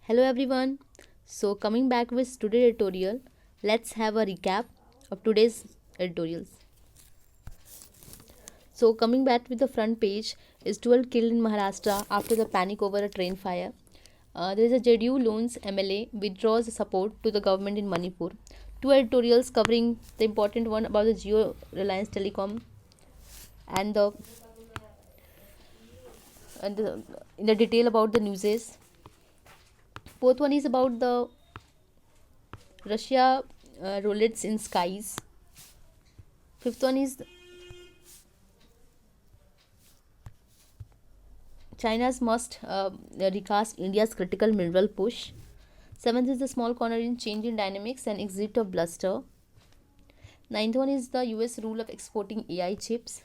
Hello everyone. So coming back with today's editorial, let's have a recap of today's editorials. So coming back with the front page is 12 killed in Maharashtra after the panic over a train fire. There is a JDU loans MLA withdraws support to the government in Manipur. Two editorials covering the important one about the Geo Reliance Telecom and the in the detail about the newses. Both one is about the Russia roulette in skies. Fifth one is China's must recast India's critical mineral push. Seventh is the small corner in change in dynamics and exit of bluster. Ninth one is the US rule of exporting AI chips.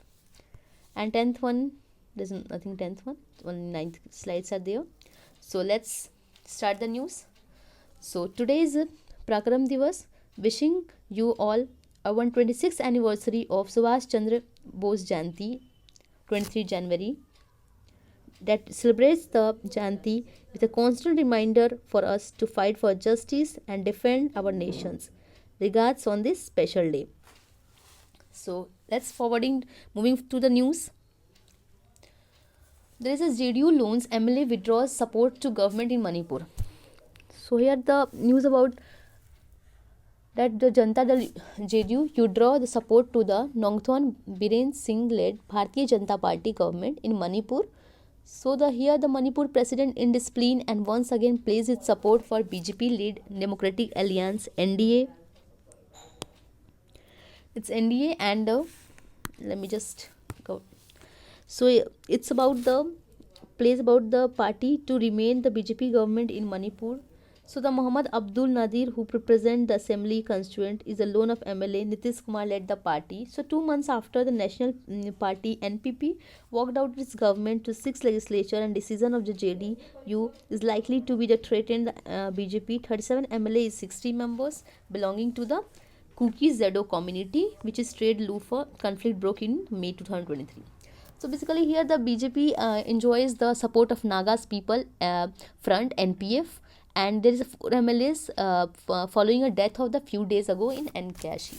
And tenth one, there's nothing tenth one, only ninth slides are there. So let's start the news. So today is Prakram Divas, wishing you all a 126th anniversary of Subhash Chandra Bose Jayanti, 23 January, that celebrates the Jayanti with a constant reminder for us to fight for justice and defend our nations. Regards on this special day. So let's moving to the news. There is a JDU loans MLA withdraws support to government in Manipur. So here the news about that the Janata Dal JDU withdraw the support to the Nongthon Biren Singh led Bharatiya Janata Party government in Manipur. So the Manipur president indiscipline and once again plays its support for BJP led Democratic Alliance NDA. It's NDA and let me just go. So it's about the plays about the party to remain the BJP government in Manipur. So the Muhammad Abdul Nadir, who represent the assembly constituent, is a lone of MLA. Nitish Kumar led the party. So 2 months after the national party NPP walked out its government to 6 legislature and decision of the JDU is likely to be the threatened BJP. 37 MLA is 60 members belonging to the Kuki Zedo community, which is trade Lufa conflict broke in May 2023. So basically here the BJP enjoys the support of Nagas People Front NPF, and there is a 4 MLAs following a death of the few days ago in Enkashi.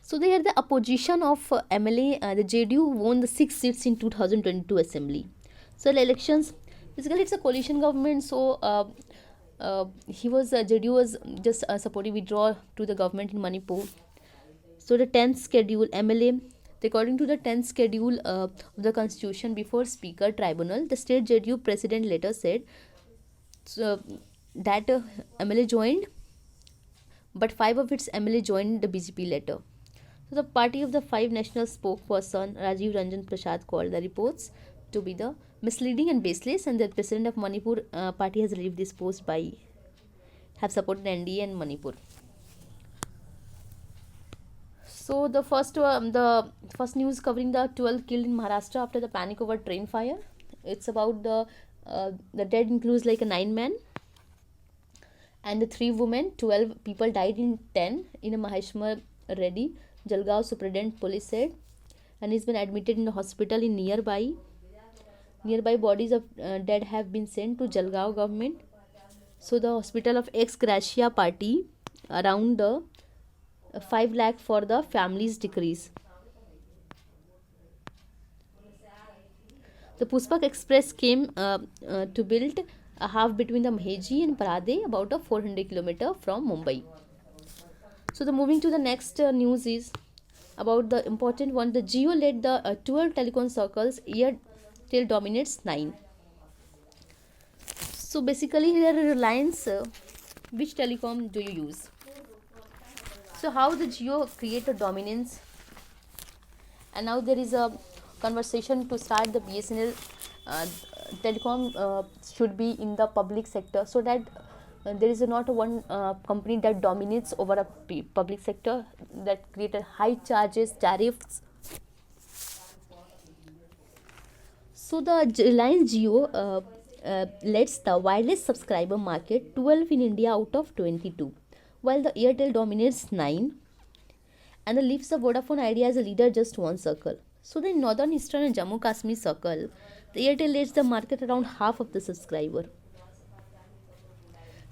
So they are the opposition of MLA. The JDU won the 6 seats in 2022 assembly. So the elections, basically it's a coalition government. So JDU was just supporting withdrawal to the government in Manipur. So the 10th schedule MLA, according to the 10th schedule of the constitution before speaker tribunal, the state JDU president later said that MLA joined, but 5 of its MLA joined the BJP later. So the party of the 5 national spokesperson Rajiv Ranjan Prasad called the reports to be the misleading and baseless, and the president of Manipur party has relieved this post by have supported NDA and Manipur. So the first news covering the 12 killed in Maharashtra after the panic over train fire. It's about the dead includes like a 9 men and the 3 women. 12 people died in 10 in a Maheshwar Reddy Jalgaon Superintendent police said, and he's been admitted in the hospital in nearby. Bodies of dead have been sent to Jalgaon government. So the hospital of ex Gracia party around the 5 lakh for the family's decrease. The Puspak Express came to build a half between the Maheji and Parade, about a 400 km from Mumbai. So the moving to the next news is about the important one. The Jio led the 12 telecom circles, Airtel dominates 9. So basically here Reliance, which telecom do you use? So how the Jio create a dominance, and now there is a conversation to start the BSNL telecom should be in the public sector, so that there is not one company that dominates over a public sector that created high charges, tariffs. So the Reliance Jio leads the wireless subscriber market, 12 in India out of 22, while the Airtel dominates 9 and leaves the Vodafone Idea as a leader just 1 circle. So the northern, eastern and Jammu Kashmir circle, the Airtel leads the market around half of the subscriber.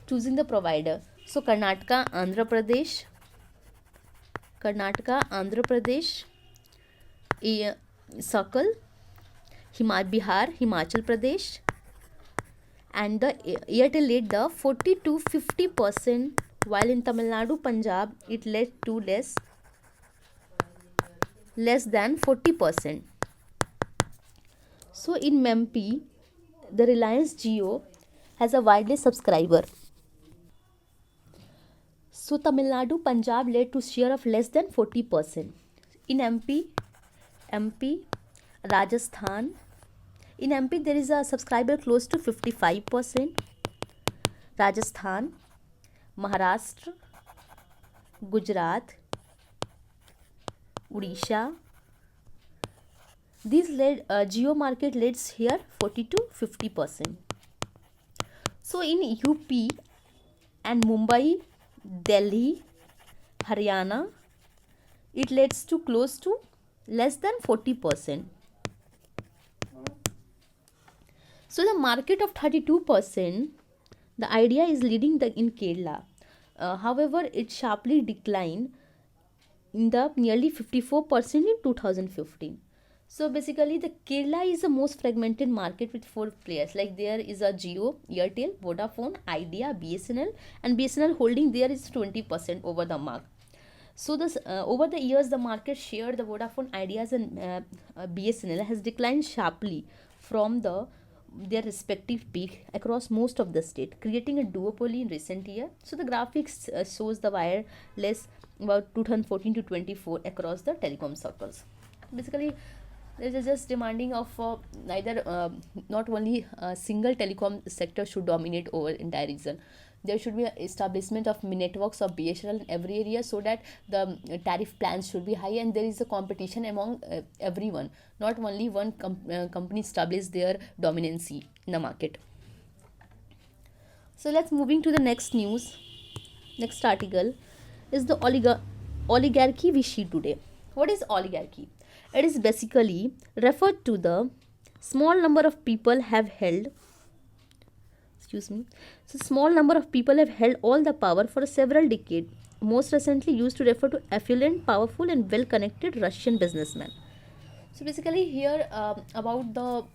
choosing the provider. So Karnataka, Andhra Pradesh, Sakal, Bihar, Himachal Pradesh, and the Airtel led the 40 to 50%, while in Tamil Nadu, Punjab, it led to less than 40%. So in MP, the Reliance Jio has a widely subscriber. So Tamil Nadu, Punjab led to share of less than 40%. In MP, Rajasthan. In MP, there is a subscriber close to 55%. Rajasthan, Maharashtra, Gujarat, Odisha. These led Geo market leads here 40 to 50%. So in UP and Mumbai, Delhi, Haryana, it leads to close to less than 40%. So the market of 32%, the idea is leading in Kerala. However, it sharply declined in the nearly 54% in 2015. So basically, the Kerala is the most fragmented market with 4 players. Like there is a Jio, Airtel, Vodafone, Idea, BSNL, and BSNL holding there is 20% over the mark. So this over the years, the market share, the Vodafone, Ideas, and BSNL has declined sharply from their respective peak across most of the state, creating a duopoly in recent year. So the graphics shows the wireless about 2014 to 24 across the telecom circles. Basically, this is just demanding of neither not only a single telecom sector should dominate over entire region. There should be establishment of networks of BSNL in every area, so that the tariff plans should be high and there is a competition among everyone. Not only one company establish their dominancy in the market. So let's moving to the next news. Next article is the oligarchy we see today. What is oligarchy? It is basically referred to the small number of people have held. So small number of people have held all the power for several decades. Most recently used to refer to affluent, powerful, and well-connected Russian businessmen. So basically here about the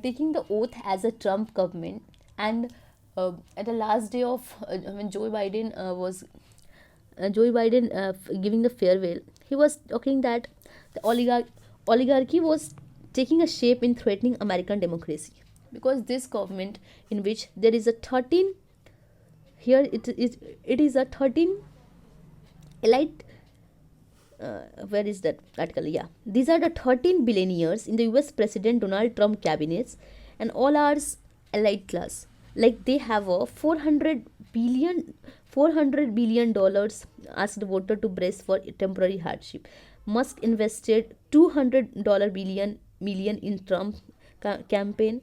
taking the oath as a Trump government, and at the last day of when Joe Biden was giving the farewell, he was talking that the oligarchy was taking a shape in threatening American democracy, because this government in which there is a 13 here it is a 13 elite where is that article? Yeah, these are the 13 billionaires in the US President Donald Trump cabinets, and all are elite class. Like they have a 400 billion dollars asked voter to brace for temporary hardship. Musk invested $200 million in Trump campaign,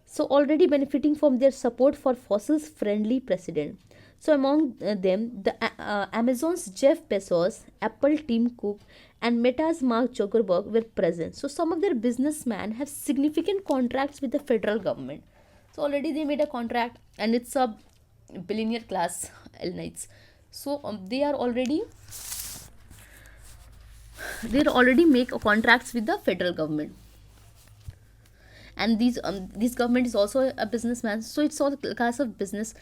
so already benefiting from their support for fossils friendly president. So among them, the Amazon's Jeff Bezos, Apple Tim Cook, and Meta's Mark Zuckerberg were present. So some of their businessmen have significant contracts with the federal government. So already they made a contract, and it's a billionaire class elites. So they already make contracts with the federal government, and this government is also a businessman. So it's all class of business.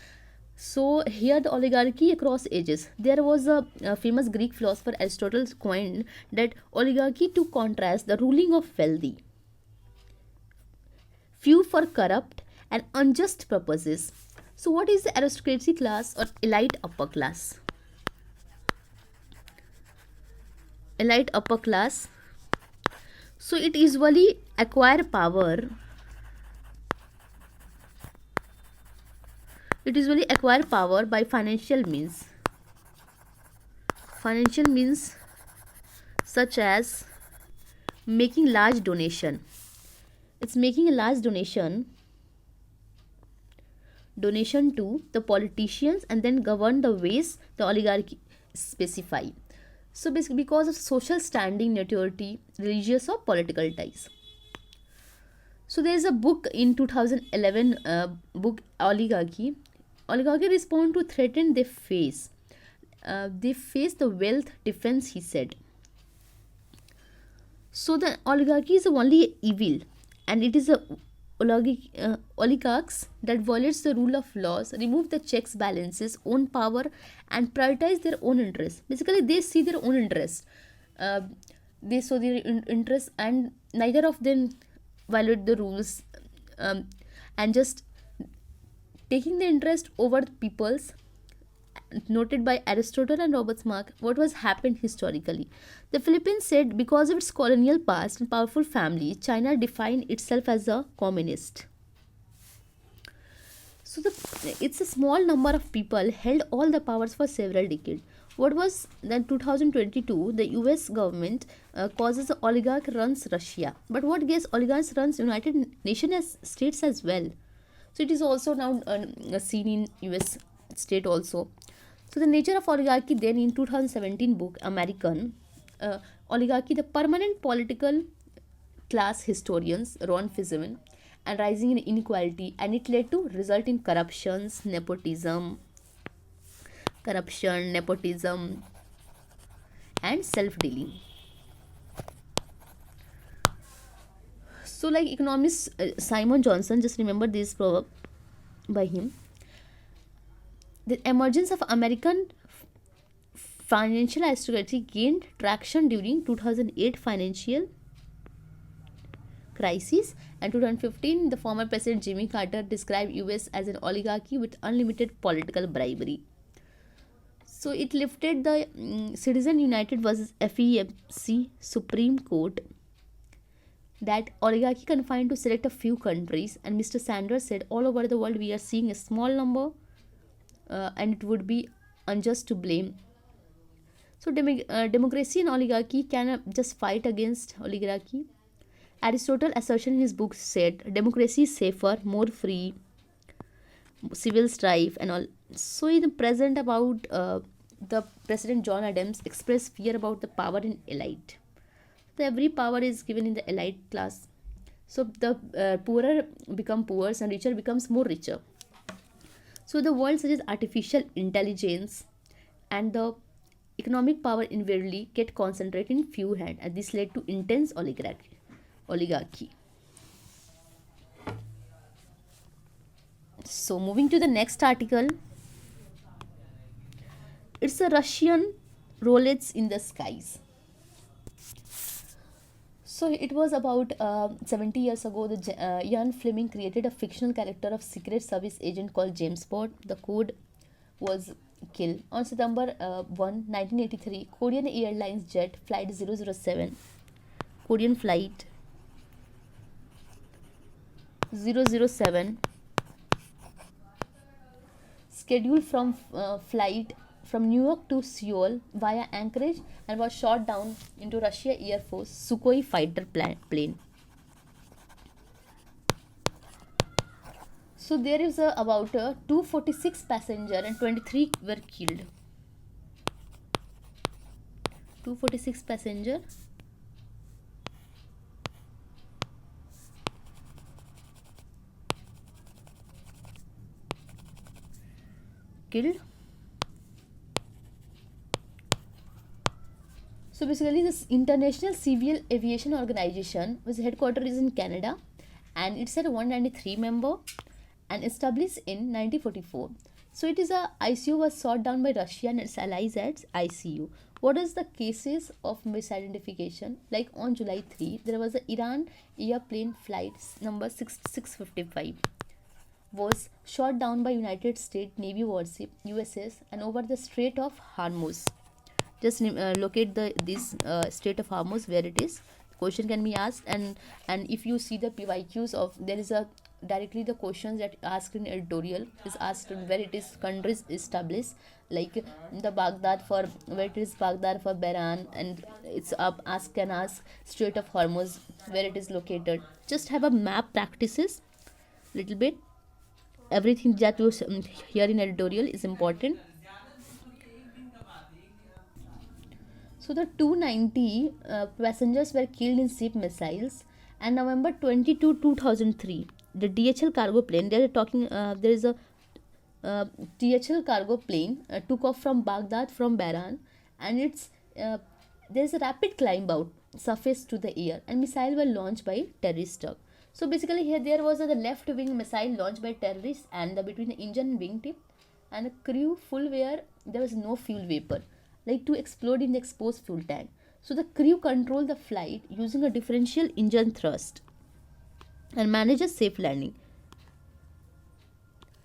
So here the oligarchy across ages. There was a famous Greek philosopher Aristotle coined that oligarchy to contrast the ruling of wealthy, few for corrupt and unjust purposes. So what is the aristocracy class or elite upper class? Elite upper class. So it usually acquire power. It usually acquire power by financial means. Financial means such as making large donation. It's making a large donation to the politicians and then govern the ways the oligarchy specify. So basically because of social standing, notoriety, religious or political ties. So there is a book in 2011 book Oligarchy oligarchy respond to threaten they face. They face the wealth defense, he said. So the oligarchy is the only evil, and it is a oligarchs that violates the rule of laws, remove the checks balances, own power, and prioritize their own interests. Basically, they see their own interest. Uh, they saw their interest, and neither of them violate the rules, um, and just taking the interest over people's. Noted by Aristotle and Robert Mark, what was happened historically. The Philippines said because of its colonial past and powerful family, China defined itself as a communist. So it's a small number of people held all the powers for several decades. What was then 2022? The U.S. government causes the oligarch runs Russia, but what guess oligarchs runs United Nations as states as well. So it is also now seen in U.S. state also. So the nature of oligarchy then in 2017 book American Oligarchy, the permanent political class historians Ron Fizman and rising in inequality, and it led to result in corruption, nepotism, and self-dealing. So like economist Simon Johnson, just remember this proverb by him. The emergence of American financial aristocracy gained traction during 2008 financial crisis, and 2015 the former president Jimmy Carter described US as an oligarchy with unlimited political bribery. So it lifted the Citizen United versus FEMC Supreme Court that oligarchy confined to select a few countries, and Mr. Sanders said all over the world we are seeing a small number and it would be unjust to blame. So democracy and oligarchy can just fight against oligarchy. Aristotle assertion in his book said democracy is safer, more free, civil strife and all. So in the present about the President John Adams expressed fear about the power in elite. So every power is given in the elite class. So the poorer become poor and richer becomes more richer. So the world such as artificial intelligence and the economic power invariably get concentrated in few hands, and this led to intense oligarchy. So moving to the next article, it's a Russian Rolex in the skies. So it was about 70 years ago, the Ian Fleming created a fictional character of secret service agent called James Bond. The code was kill. On September 1, 1983, Korean Airlines jet flight 007, Korean flight 007, scheduled from flight from New York to Seoul via Anchorage, and was shot down into Russia Air Force Sukhoi fighter plane. So there is about 246 passengers and 23 were killed. 246 passengers killed. So basically this International Civil Aviation Organization was headquartered is in Canada, and it's at 193 member and established in 1944. So it is a ICU was shot down by Russia and its allies at ICU. What is the cases of misidentification? Like on July 3, there was a Iran airplane flight number 6655 was shot down by United States Navy warship USS and over the Strait of Hormuz. Just locate this Strait of Hormuz where it is. Question can be asked, and if you see the PYQs of there is a directly the questions that asked in editorial is asked where it is countries established, like the Baghdad for where it is Baghdad for Bahrain, and it's up ask Strait of Hormuz where it is located. Just have a map practices little bit. Everything that you hear in editorial is important. So the 290 passengers were killed in ship missiles, and November 22, 2003, the DHL cargo plane. They are talking. There is a uh, THL cargo plane took off from Baghdad from Bahrain, and uh, there's a rapid climb out surface to the air, and missile were launched by terrorist truck. So basically here there was the left wing missile launched by terrorists, and between the engine and wingtip and the crew full where there was no fuel vapor, like to explode in the exposed fuel tank. So the crew controlled the flight using a differential engine thrust and managed a safe landing.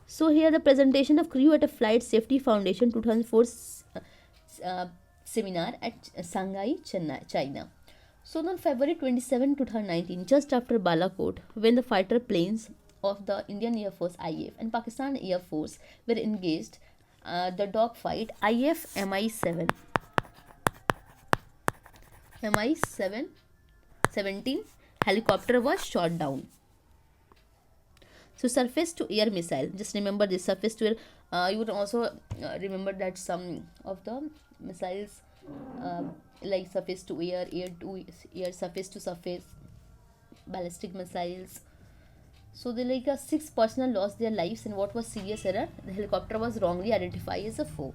So here the presentation of crew at a Flight Safety Foundation 2004 uh, seminar at Shanghai, China. So on February 27, 2019, just after Balakot, when the fighter planes of the Indian Air Force IAF and Pakistan Air Force were engaged, the dogfight IF MI7 17 helicopter was shot down. So surface to air missile, just remember this surface to air. You would also remember that some of the missiles uh, like surface to air, air to air, surface to surface, ballistic missiles. So they like 6 personnel lost their lives, and what was serious error, the helicopter was wrongly identified as a foe.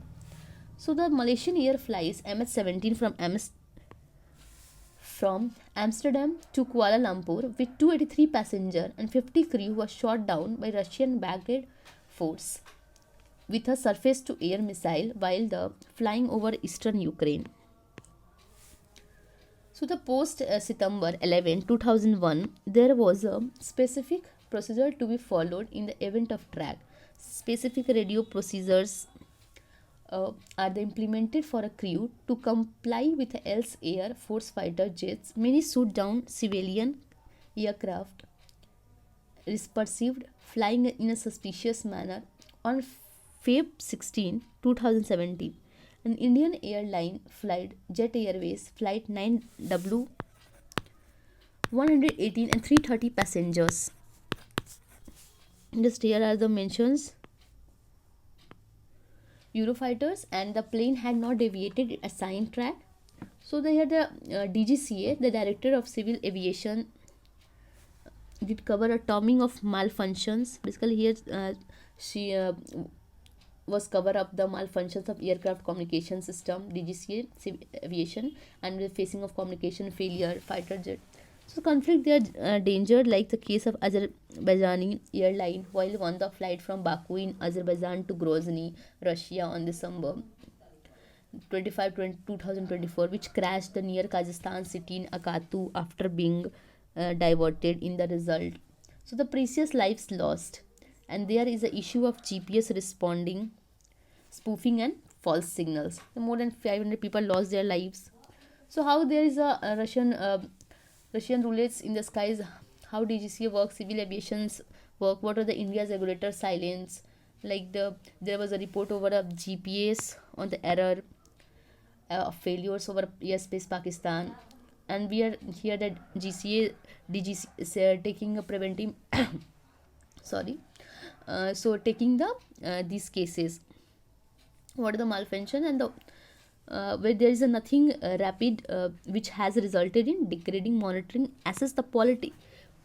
So the Malaysian air flies MH17 from Amsterdam to Kuala Lumpur with 283 passengers and 50 crew was shot down by Russian backed force with a surface to air missile while the flying over eastern Ukraine. So the post September 11, 2001, there was a specific procedure to be followed in the event of track. Specific radio procedures are implemented for a crew to comply with else Air Force fighter jets. Many shoot down civilian aircraft perceived flying in a suspicious manner. On Feb 16, 2017, an Indian airline flight Jet Airways Flight 9W 118 and 330 passengers. Just here are the mentions. Eurofighters, and the plane had not deviated assigned track. So they had the DGCA, the Director of Civil Aviation, did cover a toming of malfunctions. Basically here she was cover up the malfunctions of aircraft communication system, DGCA civil aviation, and the facing of communication failure fighter jet. So conflict they are danger, like the case of Azerbaijani airline while on the flight from Baku in Azerbaijan to Grozny, Russia on December 25, 2024, which crashed near Kazakhstan city in Akatu after being diverted in the result. So the precious lives lost, and there is a issue of GPS responding, spoofing and false signals. More than 500 people lost their lives. So how there is a Russian roulette in the skies, how DGCA works, civil aviation's work, what are the India's regulator silence, like there was a report over a GPS on the error of failures over airspace Pakistan, and we are here that DGCA is taking a preventive sorry so taking the these cases, what are the malfunction, and the where there is a nothing rapid which has resulted in degrading monitoring assess the quality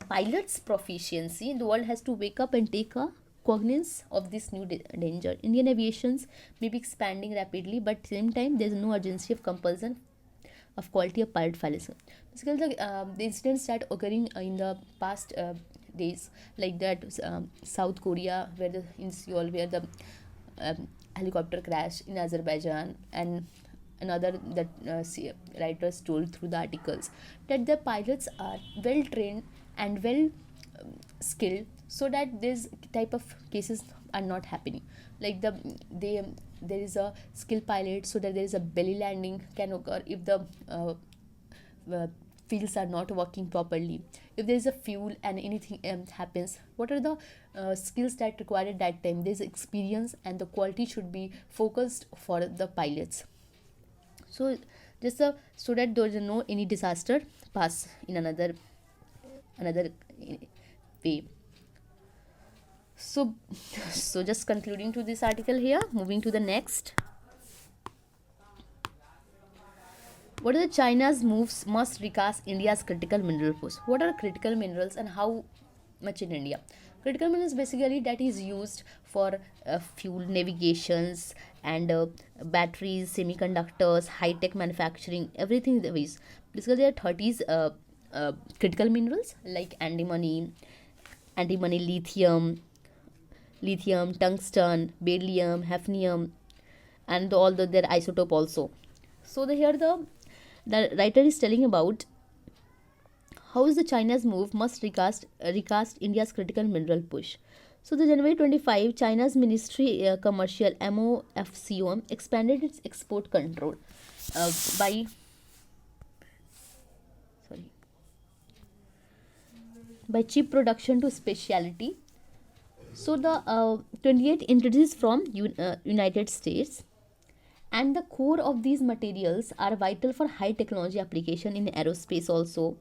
pilot's proficiency. The world has to wake up and take a cognizance of this new danger. Indian aviations may be expanding rapidly, but at the same time there is no urgency of compulsion of quality of pilot files. Basically the incidents that occurring in the past days, like that South Korea where in Seoul where the helicopter crash in Azerbaijan, and another that writers told through the articles that the pilots are well trained and well skilled, so that this type of cases are not happening, like there is a skilled pilot, so that there is a belly landing can occur if the fields are not working properly, if there is a fuel and anything happens, what are the skills that required at that time. There is experience and the quality should be focused for the pilots. So just so that there is no any disaster pass in another way. So just concluding to this article here, moving to the next. What are the China's moves must recast India's critical mineral post? What are critical minerals and how much in India? Critical minerals basically that is used for fuel navigations and batteries, semiconductors, high tech manufacturing, everything there is. Basically, there are 30s critical minerals like antimony, lithium, tungsten, beryllium, hafnium, and all their isotope also. So the writer is telling about how is the China's move must recast India's critical mineral push. So the January 25, China's Ministry Commercial MOFCOM expanded its export control by sorry by chip production to specialty. So the 28 introduced from United States, and the core of these materials are vital for high technology application in aerospace also,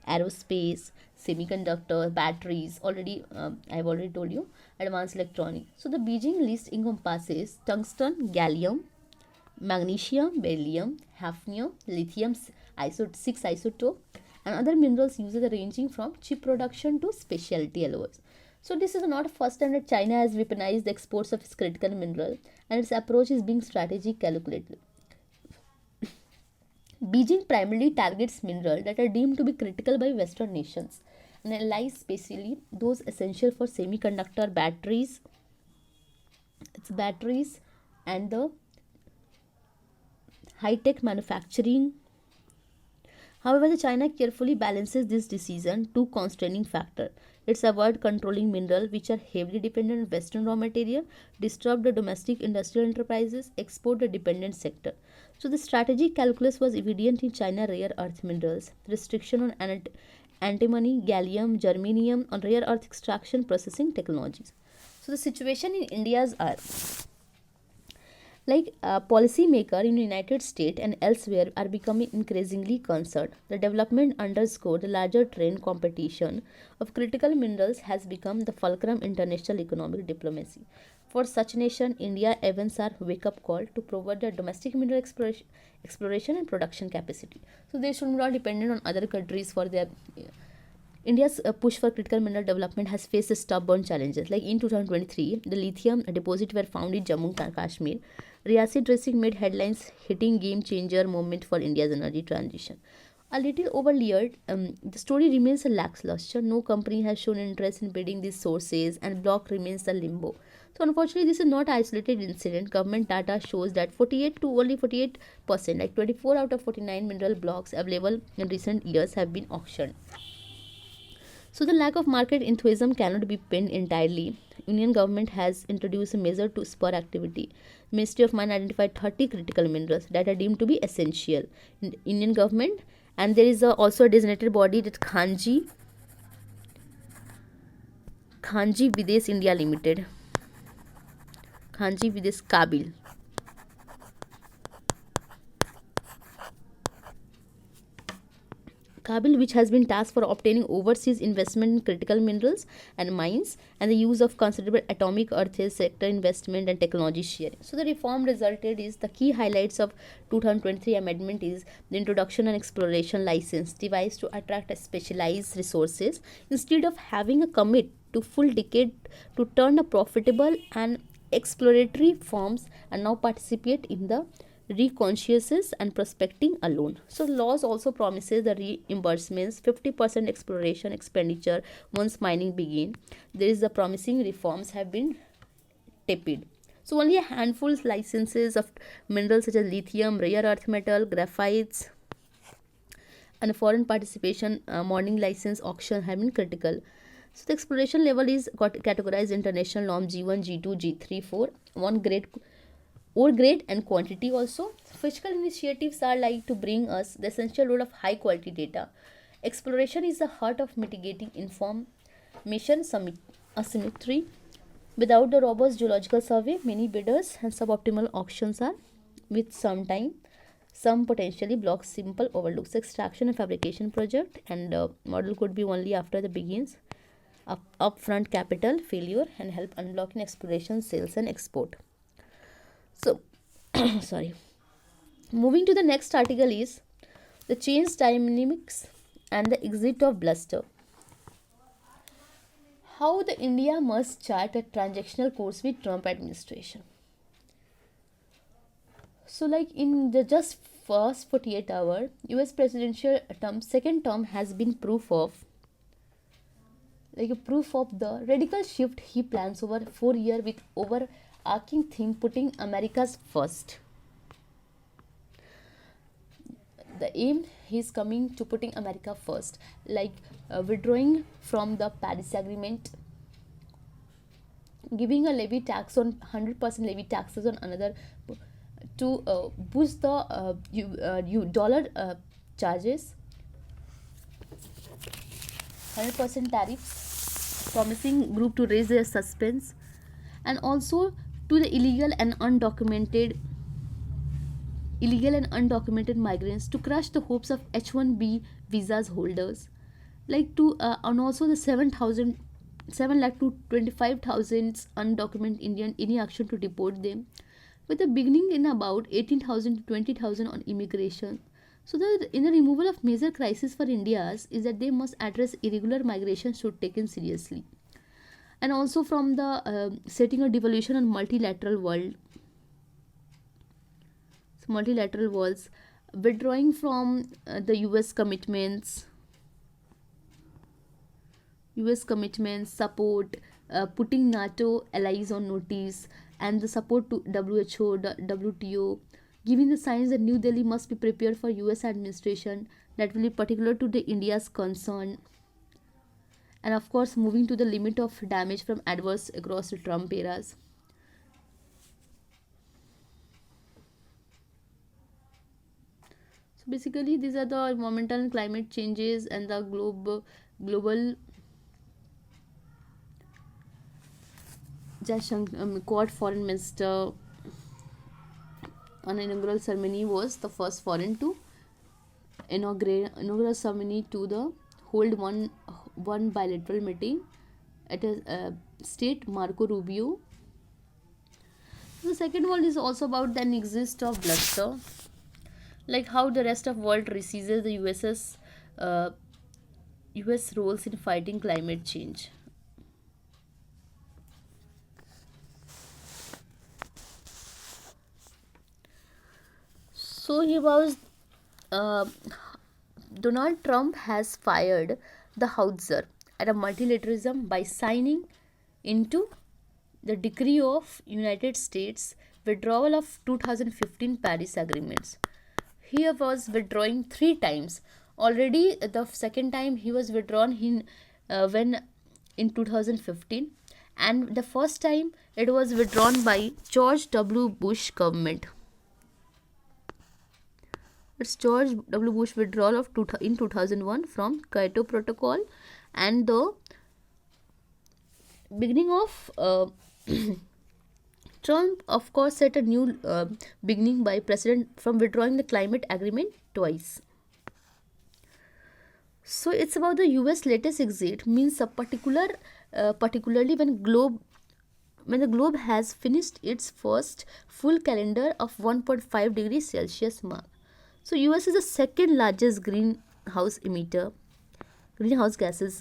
aerospace, semiconductor, batteries. Already, I've already told you, advanced electronic. So the Beijing list encompasses tungsten, gallium, magnesium, beryllium, hafnium, lithium, 6 isotope, and other minerals used ranging from chip production to specialty alloys. So this is not first time that China has weaponized the exports of its critical mineral, and its approach is being strategic calculated. Beijing primarily targets minerals that are deemed to be critical by Western nations and analyze specially those essential for semiconductor batteries and the high-tech manufacturing. However, the China carefully balances this decision two constraining factors. It's avoid controlling minerals which are heavily dependent on Western raw material, disrupt the domestic industrial enterprises, export the dependent sector. So the strategic calculus was evident in China rare earth minerals, restriction on antimony, gallium, germanium, on rare earth extraction processing technologies. So the situation in India's are like policymakers in the United States and elsewhere are becoming increasingly concerned. The development underscored the larger trend competition of critical minerals has become the fulcrum international economic diplomacy. For such nation, India events are wake-up call to provide their domestic mineral exploration and production capacity. So they should not dependent on other countries for their India's push for critical mineral development has faced stubborn challenges. Like in 2023, the lithium deposit were found in Jammu and Kashmir. Reacid tracing made headlines, hitting game changer moment for India's energy transition. A little overlayered, the story remains a lackluster. No company has shown interest in bidding these sources, and block remains a limbo. So unfortunately, this is not an isolated incident. Government data shows that 48%, like 24 out of 49 mineral blocks available in recent years have been auctioned. So the lack of market enthusiasm cannot be pinned entirely. Union government has introduced a measure to spur activity. Ministry of Mine identified 30 critical minerals that are deemed to be essential in Indian government, and there is also a designated body that Khanji Videsh India Limited, Khanji Videsh Kabil. Kabil, which has been tasked for obtaining overseas investment in critical minerals and mines and the use of considerable atomic earth sector investment and technology sharing. So the reform resulted is the key highlights of 2023 amendment is the introduction and exploration license device to attract specialized resources instead of having a commit to full decade to turn a profitable and exploratory firms and now participate in the reconnaissance and prospecting alone. So laws also promises the reimbursements 50% exploration expenditure once mining begin. There is the promising reforms have been tepid. So only a handful of licenses of minerals such as lithium, rare earth metal, graphites, and foreign participation mining license auction have been critical. So the exploration level is categorized international norm G1, G2, G3, 4, one grade ore grade and quantity also. Fiscal initiatives are like to bring us the essential role of high quality data. Exploration is the heart of mitigating information asymmetry. Without the robust geological survey, many bidders and suboptimal auctions are with some potentially block simple overlooks extraction and fabrication project, and model could be only after the begins upfront capital failure and help unlocking exploration, sales and export. So sorry, moving to the next article is the change dynamics and the exit of bluster. How the India must chart a transactional course with Trump administration. So, like in the just first 48 hour, US presidential term, second term has been proof of, like a proof of the radical shift he plans over 4 year with overarching theme putting America's first. The aim he is coming to putting America first, like withdrawing from the Paris Agreement, giving a levy tax on 100% levy taxes on another to boost the dollar charges, 100% tariffs, promising group to raise their suspense, and also to the illegal and undocumented migrants to crush the hopes of H1B visas holders, like to and also the 7 lakh to 25,000 undocumented Indian, any action to deport them, with a beginning in about 18,000 to 20,000 on immigration. So in the removal of major crisis for India is that they must address irregular migration should taken seriously, and also from the setting a devolution on multilateral world. So multilateral worlds, withdrawing from the US commitments, support, putting NATO allies on notice, and the support to WHO, WTO, giving the signs that New Delhi must be prepared for US administration that will be particular to the India's concern, and of course moving to the limit of damage from adverse across the Trump eras. So basically these are the environmental and climate changes and the global Quad foreign minister on inaugural ceremony was the first foreign to inaugural ceremony to the hold one bilateral meeting at a state, Marco Rubio. The second one is also about the exist of bluster, like how the rest of world receives the US roles in fighting climate change. So he was Donald Trump has fired the Hauser at a multilateralism by signing into the decree of United States withdrawal of 2015 Paris agreements. He was withdrawing 3 times. Already the second time he was withdrawn when in 2015, and the first time it was withdrawn by George W. Bush government. It's George W. Bush withdrawal of in 2001 from Kyoto Protocol, and the beginning of Trump, of course, set a new beginning by President from withdrawing the climate agreement twice. So it's about the US latest exit means a particularly when the globe has finished its first full calendar of 1.5 degrees Celsius mark. So US is the second largest greenhouse gases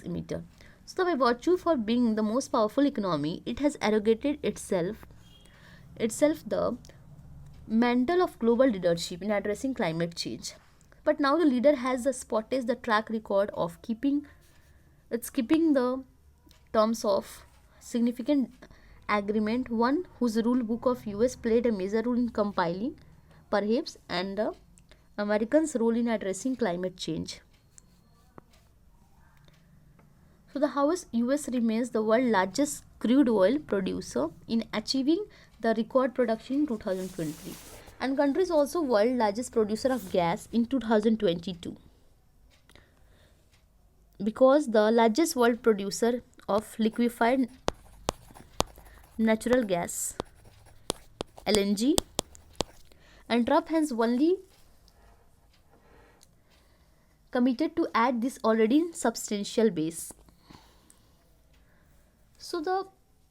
emitter. So by virtue for being the most powerful economy, it has arrogated itself the mantle of global leadership in addressing climate change. But now the leader has the track record of keeping the terms of significant agreement, one whose rule book of US played a major role in compiling, perhaps, and the Americans' role in addressing climate change. So the US remains the world's largest crude oil producer in achieving the record production in 2023, and country is also world largest producer of gas in 2022, because the largest world producer of liquefied natural gas, LNG, and Trump has only committed to add this already substantial base. So the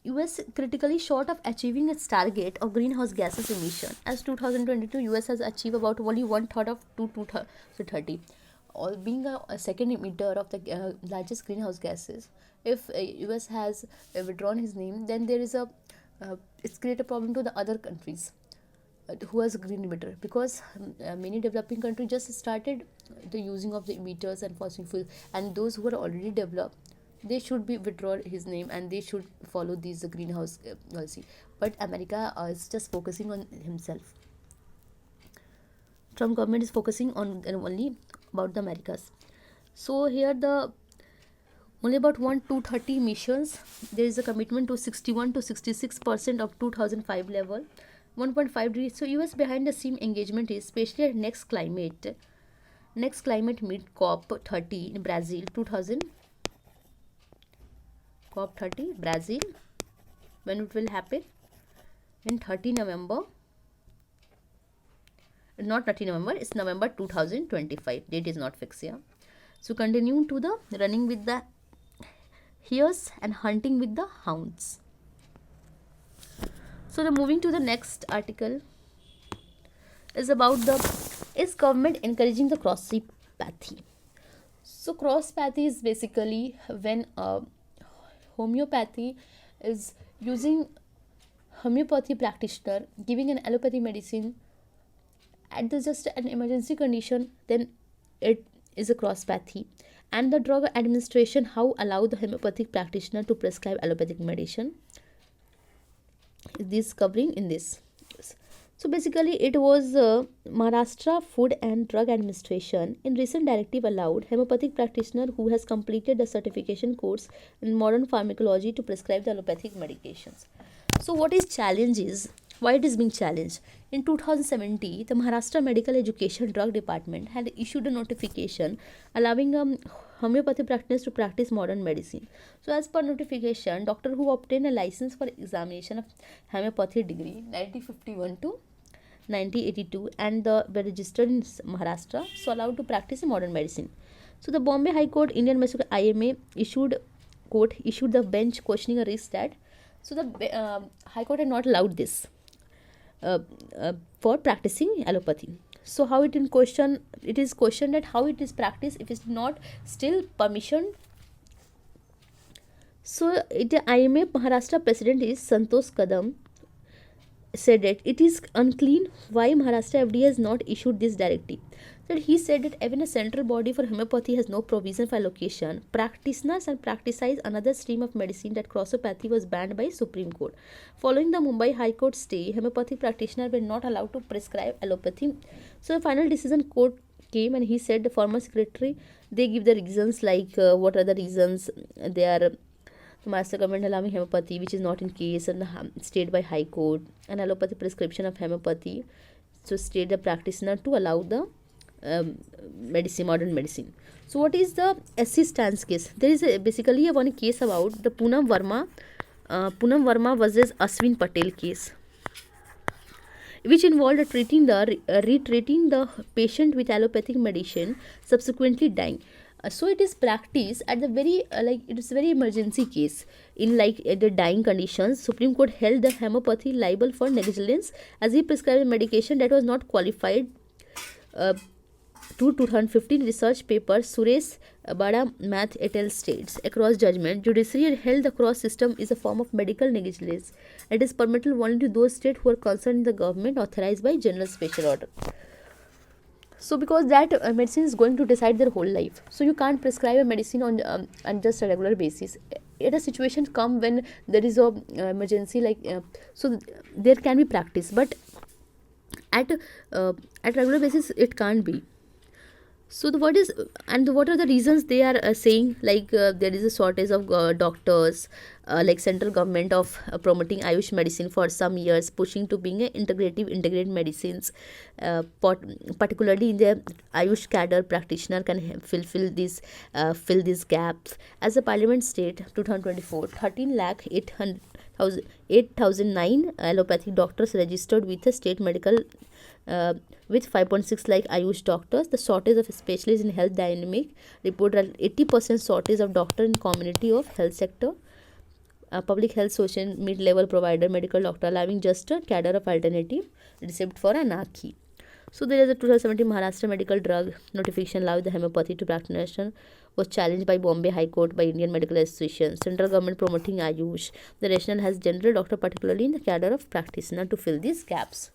US critically short of achieving its target of greenhouse gases emission, as 2022 US has achieved about only 1/3 of 2030, all being a second emitter of the largest greenhouse gases. if US has withdrawn his name, then there is a it's create a problem to the other countries who has green emitter, because many developing countries just started the using of the emitters and fossil fuel, and those who are already developed, they should be withdraw his name and they should follow these greenhouse policy. But America is just focusing on himself. Trump government is focusing on only about the Americas. So here the only about 230 missions. There is a commitment to 61 to 66% of 2005 level. 1.5 degree. So US behind the scene engagement is especially at next climate meet COP 30 in Brazil 2000. COP 30 Brazil, when it will happen? In 30 November. Not 30 November, it's November 2025. Date is not fixed here. So continue to the running with the hares and hunting with the hounds. So the moving to the next article is about is government encouraging the crossopathy. So crossopathy is basically when homeopathy is using homeopathy practitioner giving an allopathy medicine at the just an emergency condition, then it is a crossopathy. And the drug administration how allow the homeopathic practitioner to prescribe allopathic medicine. This covering in this. So basically it was Maharashtra Food and Drug Administration in recent directive allowed homeopathic practitioner who has completed the certification course in modern pharmacology to prescribe the allopathic medications. So what is challenge is, why it is being challenged? In 2017, the Maharashtra Medical Education Drug Department had issued a notification allowing homeopathy practitioners to practice modern medicine. So as per notification, doctor who obtained a license for examination of homeopathy degree 1951 to 1982 and were registered in Maharashtra, so allowed to practice modern medicine. So the Bombay High Court, Indian Medical IMA issued the bench questioning a risk that, so the High Court had not allowed this for practicing allopathy. So how it in question? It is questioned that how it is practiced if it's not still permission. So the IMA Maharashtra president is Santosh Kadam said that it is unclean why Maharashtra FDA has not issued this directive. That he said that even a central body for homeopathy has no provision for allocation. Practitioners and practice another stream of medicine that crossopathy was banned by Supreme Court. Following the Mumbai High Court stay, homeopathic practitioners were not allowed to prescribe allopathy. So the final decision court came and he said the former secretary, they give the reasons like what are the reasons they are. The Maharashtra government allowing homeopathy which is not in case and stayed by High Court, and allopathy prescription of homeopathy. So state the practitioner to allow the modern medicine. So what is the SC stance case? There is basically one case about the Poonam Verma versus Aswin Patel case, which involved retreating the patient with allopathic medicine, subsequently dying. So it is practiced at the very it is very emergency case in the dying conditions. Supreme Court held the homeopathy liable for negligence as he prescribed a medication that was not qualified. To 2015 research paper Suresh Bada Math et al. States across judgment, judiciary held the cross system is a form of medical negligence. It is permissible only to those states who are concerned in the government authorized by general special order. So because that medicine is going to decide their whole life, so you can't prescribe a medicine on just a regular basis. At a situation come when there is a emergency so there can be practice, but at regular basis it can't be. So what are the reasons they are saying there is a shortage of doctors, central government of promoting Ayush medicine for some years, pushing to being integrated medicines, particularly in the Ayush cadre practitioner can fill these gaps. As a parliament state 2024, 13 lakh 8,009 allopathic doctors registered with the state medical with 5.6 lakh Ayush doctors. The shortage of specialists in health dynamic report that 80% shortage of doctor in community of health sector. Public health social mid-level provider medical doctor allowing just a cadre of alternative received for an AKI. So there is a 2017 Maharashtra medical drug notification allowed the homeopathy to practitioner was challenged by Bombay High Court by Indian Medical Association. Central government promoting Ayush. The rationale has general doctor, particularly in the cadre of practitioner, to fill these gaps.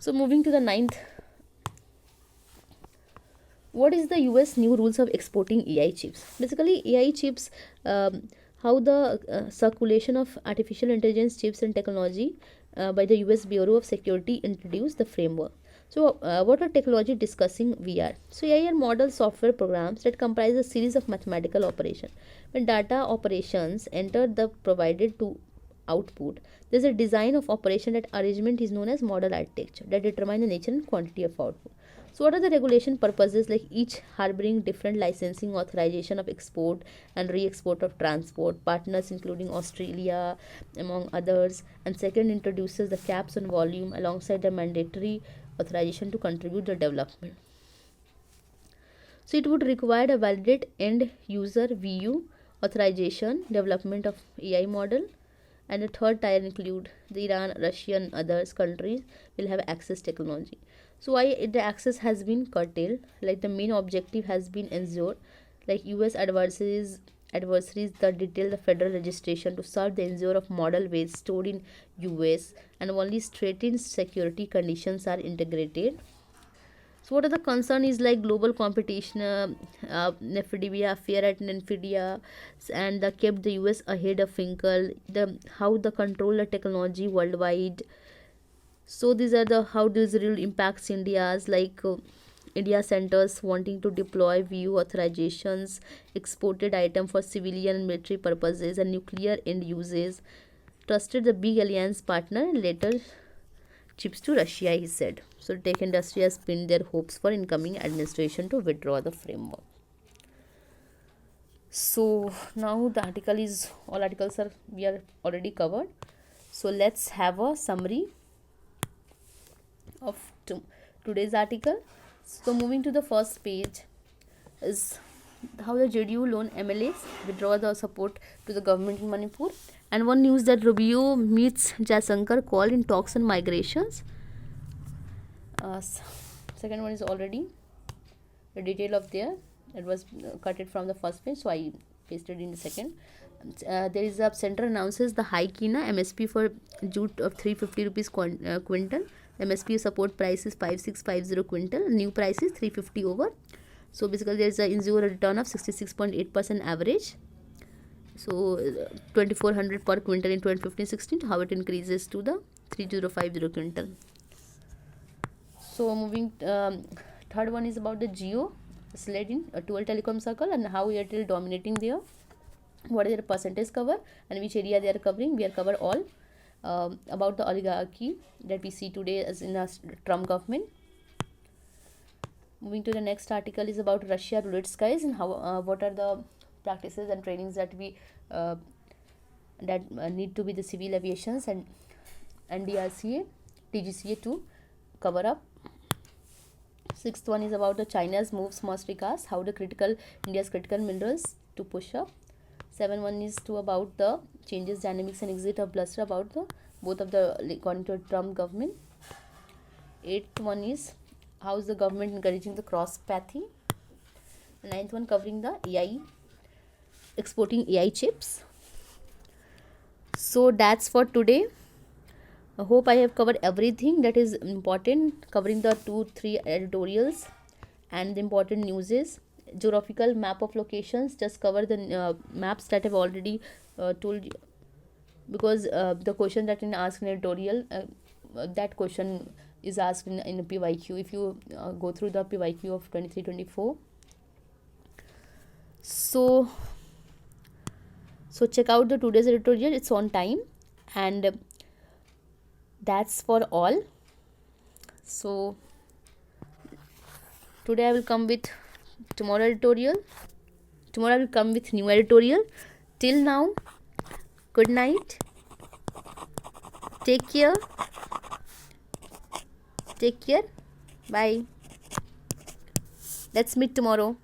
So moving to the ninth. What is the US new rules of exporting AI chips? Basically, AI chips, how the circulation of artificial intelligence chips and technology by the US Bureau of Security introduced the framework. So, what are technology discussing VR? So, AI are model software programs that comprise a series of mathematical operations. When data operations enter the provided to output, there is a design of operation that arrangement is known as model architecture that determine the nature and quantity of output. So what are the regulation purposes, like each harboring different licensing, authorization of export and re-export of transport, partners including Australia among others, and second introduces the caps on volume alongside the mandatory authorization to contribute the development. So it would require a validate end user VU authorization, development of AI model, and the third tier include the Iran, Russia and others countries will have access technology. So why the access has been curtailed, like the main objective has been ensured, like US adversaries that detail the federal registration to serve the ensure of model weights stored in US and only straightened security conditions are integrated. So what are the concern is like global competition, Nvidia, fear at Nvidia, and the kept the US ahead of Finkel, the how the controller technology worldwide. So these are the how this really impacts India's like India centers wanting to deploy VU authorizations, exported item for civilian and military purposes and nuclear end uses, trusted the big alliance partner and later chips to Russia, he said. So tech industry has pinned their hopes for incoming administration to withdraw the framework. So now the article is all articles are we are already covered. So let's have a summary of today's article. So moving to the first page is how the JDU loan MLAs withdraw the support to the government in Manipur, and one news that Rubio meets Jaishankar call in talks on migrations. Second one is already the detail of there. It was cut it from the first page, so I pasted in the second. There is a center announces the hike in MSP for jute of 350 rupees quintal. MSP support price is 5650 quintal. New price is 350 over. So basically there is a in-zero return of 66.8% average. So 2400 per quintal in 2015-16. How it increases to the 3050 quintal. So moving third one is about the Geo sled in a 12 telecom circle and how Airtel dominating there. What is their percentage cover and which area they are covering. We are covered all. About the oligarchy that we see today as in a Trump government. Moving to the next article is about Russia roulette skies and how what are the practices and trainings that we need to be the civil aviations and NDRCA, TGCA to cover up. Sixth one is about the China's moves must recast, how the India's critical minerals to push up. 7 is to about the changes dynamics and exit of bluster about the both of the according to Trump government. 8th one is how is the government encouraging the cross pathy. 9th one covering the AI exporting AI chips. So that's for today. I hope I have covered everything that is important, covering the 2-3 editorials and the important news is geographical map of locations. Just cover the maps that I've already told you, because the question that in asked in editorial, that question is asked in PYQ. If you go through the PYQ of 23-24, so check out the today's editorial. It's on time, and that's for all. So today I will come with tomorrow editorial. Tomorrow I will come with new editorial. Till now, good night. Take care. Bye. Let's meet tomorrow.